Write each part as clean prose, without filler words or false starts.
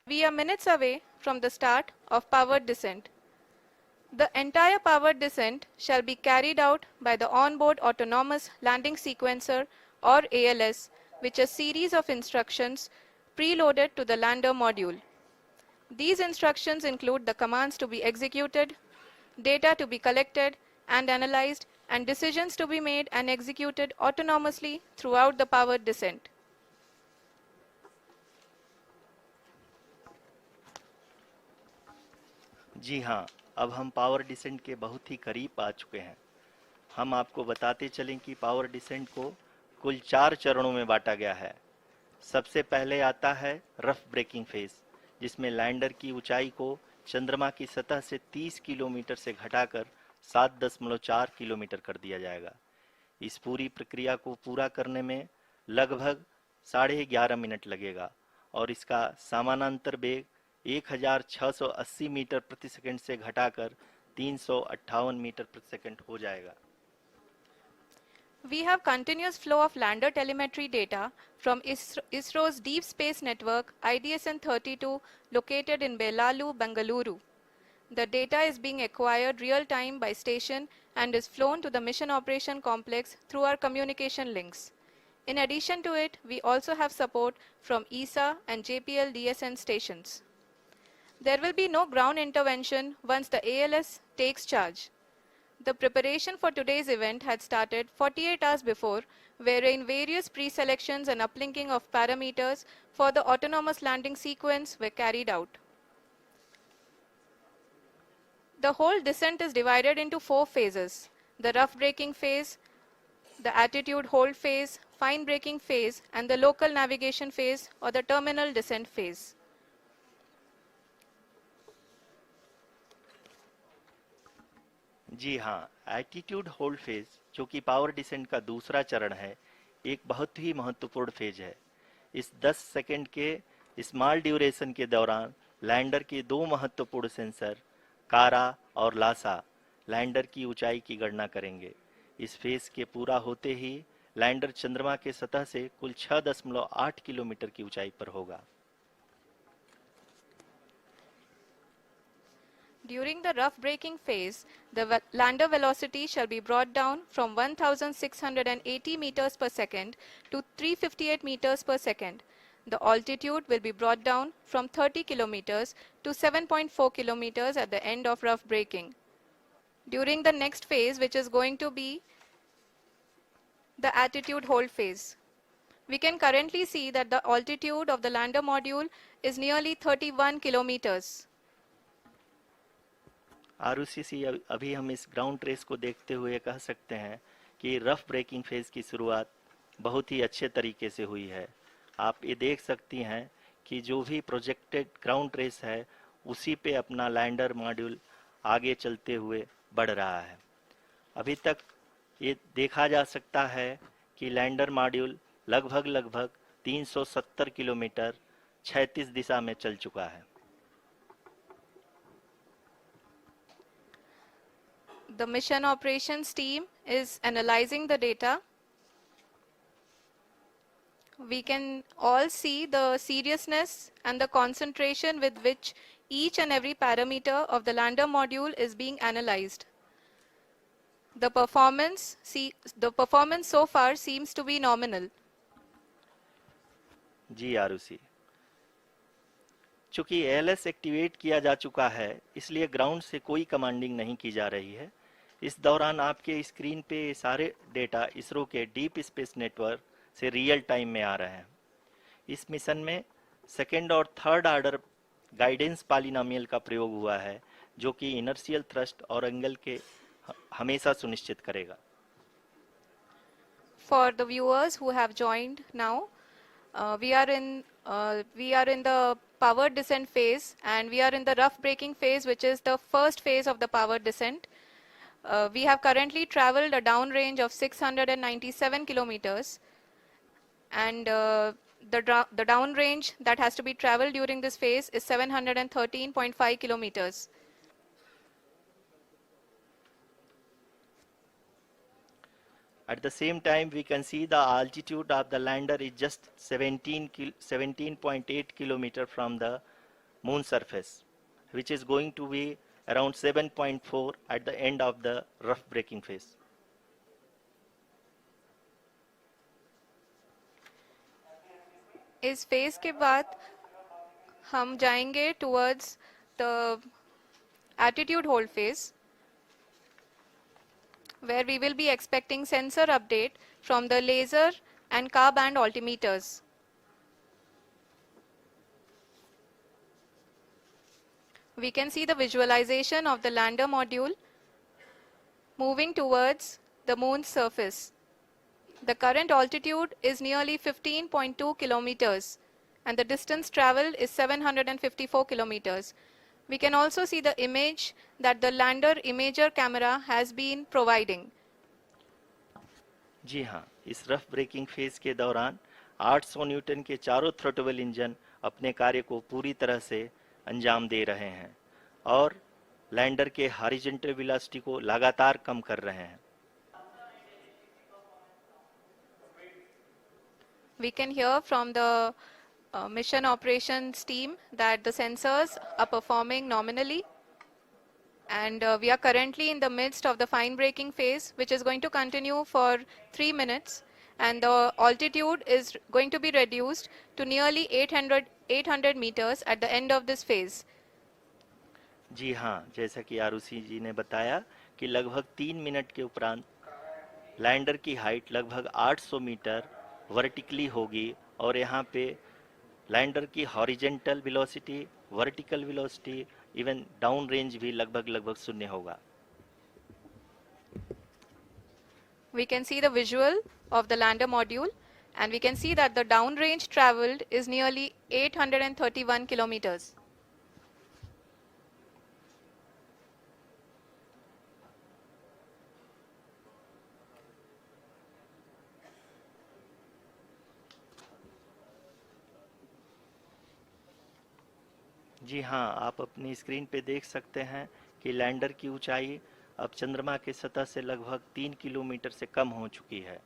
We are minutes away from the start of powered descent. The entire powered descent shall be carried out by the onboard autonomous landing sequencer or ALS, which is a series of instructions preloaded to the lander module. These instructions include the commands to be executed, data to be collected and analyzed, and decisions to be made and executed autonomously throughout the powered descent. जी हाँ, अब हम power descent के बहुत ही करीब आ चुके हैं। हम आपको बताते चलें कि पावर डिसेंट को कुल 4 चरणों में बांटा गया है। सबसे पहले आता है रफ ब्रेकिंग फेज, जिसमें लैंडर की ऊंचाई को चंद्रमा की सतह से 30 किलोमीटर से घटाकर 7.4 किलोमीटर कर दिया जाएगा। इस पूरी प्रक्रिया को पूरा करने में लगभग 11.5 मिनट लगेगा और इसका समानांतर वेग 1680 मीटर प्रति सेकंड से घटाकर 358 मीटर प्रति सेकंड हो जाएगा। We have continuous flow of lander telemetry data from ISRO's Deep Space Network IDSN-32 located in Belalu, Bengaluru. The data is being acquired real-time by station and is flown to the Mission Operation Complex through our communication links. In addition to it, we also have support from ESA and JPL DSN stations. There will be no ground intervention once the ALS takes charge. The preparation for today's event had started 48 hours before, wherein various pre-selections and uplinking of parameters for the autonomous landing sequence were carried out. The whole descent is divided into 4 phases: the rough braking phase, the attitude hold phase, fine braking phase, and the local navigation phase or the terminal descent phase. जी हाँ, attitude hold phase, जो कि power descent का दूसरा चरण है, एक बहुत ही महत्वपूर्ण फेज है। इस 10 सेकंड के स्मॉल ड्यूरेशन के दौरान लैंडर के 2 महत्वपूर्ण सेंसर कारा और लासा लैंडर की ऊंचाई की गणना करेंगे। इस फेज के पूरा होते ही लैंडर चंद्रमा के सतह से कुल 6.8 किलोमीटर की ऊंचाई पर होगा। During the rough braking phase, the lander velocity shall be brought down from 1680 meters per second to 358 meters per second. The altitude will be brought down from 30 kilometers to 7.4 kilometers at the end of rough braking. During the next phase, which is going to be the attitude hold phase, we can currently see that the altitude of the lander module is nearly 31 kilometers. आरयूसीसी अभी हम इस ground trace को देखते हुए कह सकते हैं कि रफ ब्रेकिंग फेज की शुरुआत बहुत ही अच्छे तरीके से हुई है। आप ये देख सकती हैं कि जो भी प्रोजेक्टेड ग्राउंड ट्रेस है उसी पे अपना लैंडर मॉड्यूल आगे चलते हुए बढ़ रहा है। अभी तक ये देखा जा सकता है कि लैंडर मॉड्यूल लगभग 370 किलोमीटर क्षैतिज दिशा में चल चुका है। The mission operations team is analyzing the data. We can all see the seriousness and the concentration with which each and every parameter of the lander module is being analyzed. The performance so far seems to be nominal. जी आरुषि, चूंकि ALS activate किया जा चुका है इसलिए ground से कोई commanding नहीं की जा रही है। इस दौरान आपके स्क्रीन पे सारे डेटा इसरो के डीप स्पेस नेटवर्क से रियल टाइम में आ रहे हैं। इस मिशन में सेकेंड और थर्ड ऑर्डर गाइडेंस पॉलिनोमियल का प्रयोग हुआ है, जो कि इनर्शियल थ्रस्ट और एंगल के हमेशा सुनिश्चित करेगा। For the viewers who have joined now, we are in the powered descent phase, and we are in the rough braking phase, which is the first phase of the powered descent. We have currently traveled a downrange of 697 kilometers, and the downrange that has to be traveled during this phase is 713.5 kilometers. At the same time, we can see the altitude of the lander is just 17.8 kilometer from the moon surface, which is going to be around 7.4 at the end of the rough braking phase. इस phase के बाद हम जाएंगे towards the attitude hold phase, where we will be expecting sensor update from the laser and car band altimeters. We can see the visualization of the lander module moving towards the moon's surface. The current altitude is nearly 15.2 kilometers and the distance traveled is 754 kilometers. We can also see the image that the lander imager camera has been providing. जी हाँ, इस rough breaking phase के दौरान 800 Newton के चारों throttle engine अपने कार्य को पूरी तरह से अंजाम दे रहे हैं और लैंडर के हॉरिजॉन्टल वेलोसिटी को लगातार कम कर रहे हैं. We can hear from the mission operations team that the sensors are performing nominally, and we are currently in the midst of the fine braking phase, which is going to continue for 3 minutes, and the altitude is going to be reduced to nearly 800 meters at the end of this phase. जी हाँ, जैसा कि आरुषि जी ने बताया कि लगभग 3 minute के उपरांत lander की हाइट लगभग 800 मीटर वर्टिकली होगी और यहाँ पे लैंडर की horizontal velocity, vertical velocity, even down range भी लगभग शून्य होगा. We can see the visual of the lander module, and we can see that the down range traveled is nearly 831 kilometers. जी हाँ, आप अपनी स्क्रीन पे देख सकते हैं कि लैंडर की ऊंचाई अब चंद्रमा के सतह से लगभग 3 किलोमीटर से कम हो चुकी है.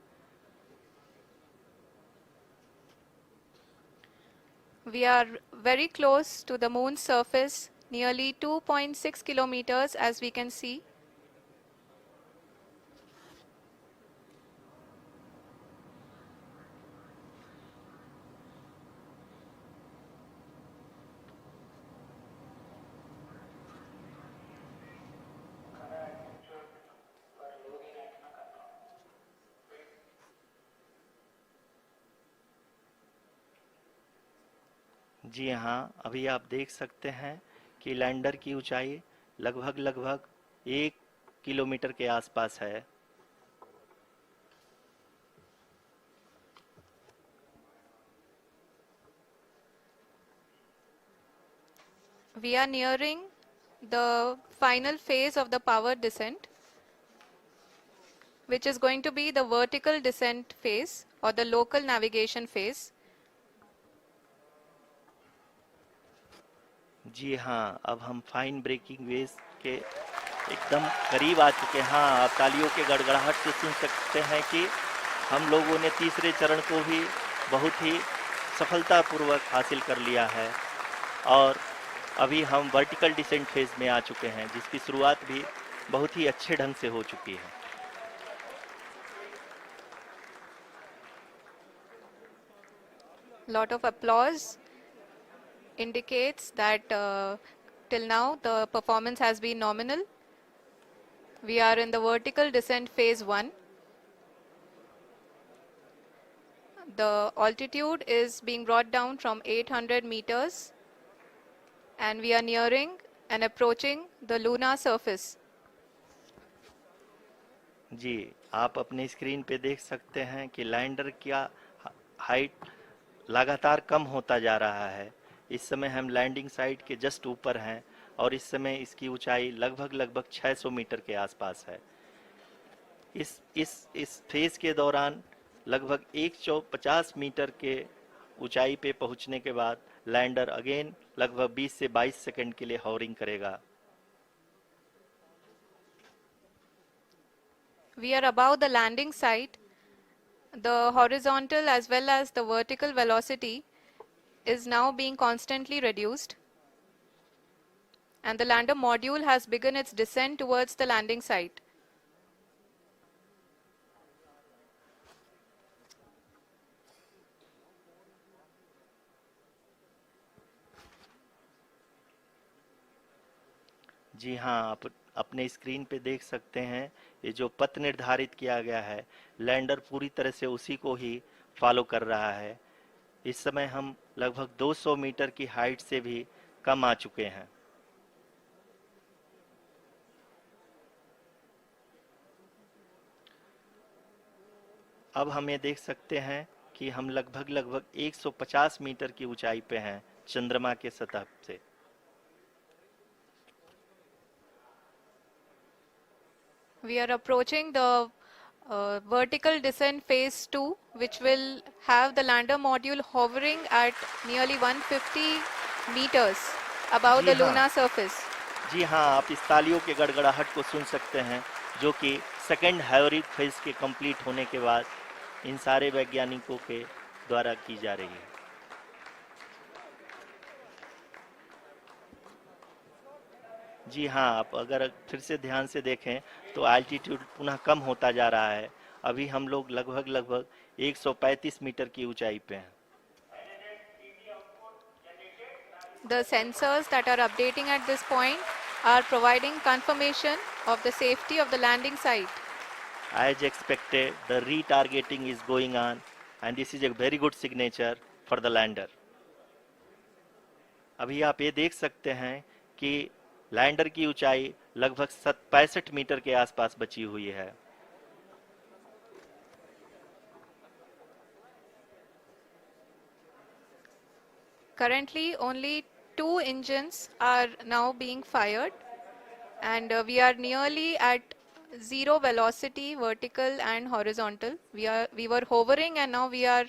We are very close to the moon's surface, nearly 2.6 kilometers as we can see. जी हाँ, अभी आप देख सकते हैं कि लैंडर की ऊंचाई लगभग 1 किलोमीटर के आसपास है. We are nearing the final phase of the power descent, which is going to be the vertical descent phase or the local navigation phase. जी हाँ, अब हम फाइन ब्रेकिंग वेव के एकदम करीब आ चुके हैं. हाँ, आप तालियों के गड़गड़ाहट से सुन सकते हैं कि हम लोगों ने तीसरे चरण को भी बहुत ही सफलतापूर्वक हासिल कर लिया है और अभी हम वर्टिकल डिसेंट फेज में आ चुके हैं, जिसकी शुरुआत भी बहुत ही अच्छे ढंग से हो चुकी है. Lot of applause indicates that till now the performance has been nominal. We are in the vertical descent phase 1. The altitude is being brought down from 800 meters and we are nearing and approaching the lunar surface. जी, आप अपनी screen पे देख सकते हैं कि lander का height लगातार कम होता जा रहा है. इस समय हम लैंडिंग साइट के जस्ट ऊपर हैं और इस समय इसकी ऊंचाई लगभग 600 मीटर के आसपास है. इस फेज के दौरान लगभग 150 मीटर के ऊंचाई पे पहुंचने के बाद लैंडर अगेन लगभग 20 से 22 सेकंड के लिए हॉवरिंग करेगा. We are above the landing site. The horizontal as well as the vertical velocity is now being constantly reduced. and the lander module has begun its descent towards the landing site. जी हाँ, आप अपने screen पे देख सकते हैं ये जो पथ निर्धारित किया गया है, लैंडर पूरी तरह से उसी को ही फॉलो कर रहा है। इस समय हम लगभग 200 मीटर की हाइट से भी कम आ चुके हैं। अब हम ये देख सकते हैं कि हम लगभग 150 मीटर की ऊंचाई पे हैं चंद्रमा के सतह से। We are approaching the vertical descent phase 2, which will have the lander module hovering at nearly 150 meters above ji the हाँ। lunar surface. जी हाँ, आप इस तालियों के गड़गड़ाहट को सुन सकते हैं जो कि सेकेंड हाइब्रिड फेज के कंप्लीट होने के बाद इन सारे वैज्ञानिकों के द्वारा की जा रही है। जी हाँ, आप अगर फिर से ध्यान से देखें तो एल्टीट्यूड पुनः कम होता जा रहा है। अभी हम लोग लगभग 135 मीटर की ऊंचाई पे हैं। The sensors that are updating at this point are providing confirmation of the safety of the landing site. As expected, the retargeting is going on and this is a very good signature for the lander. अभी आप ये देख सकते हैं कि lander की ऊंचाई लगभग 65 मीटर के आसपास बची हुई है। Currently, only 2 engines are now being fired, and we are nearly at zero velocity, vertical and horizontal. We were hovering, and now we are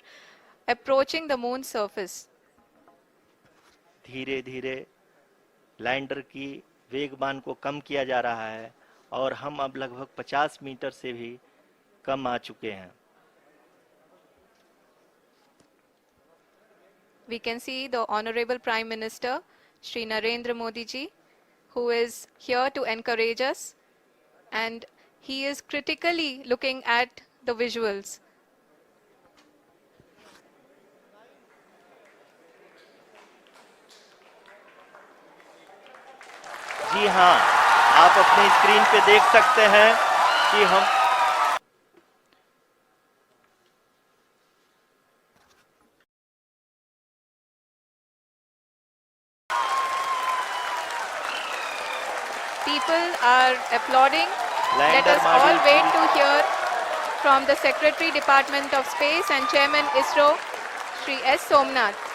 approaching the moon's surface. धीरे धीरे लैंडर की वेगमान को कम किया जा रहा है और हम अब लगभग 50 मीटर से भी कम आ चुके हैं। We can see the Honorable Prime Minister, Shri Narendra Modi ji, who is here to encourage us, and he is critically looking at the visuals. जी हाँ, आप अपने स्क्रीन पे देख सकते हैं कि हम People are applauding. Let lander us all module wait to hear from the Secretary Department of Space and Chairman ISRO, Shri S. Somnath.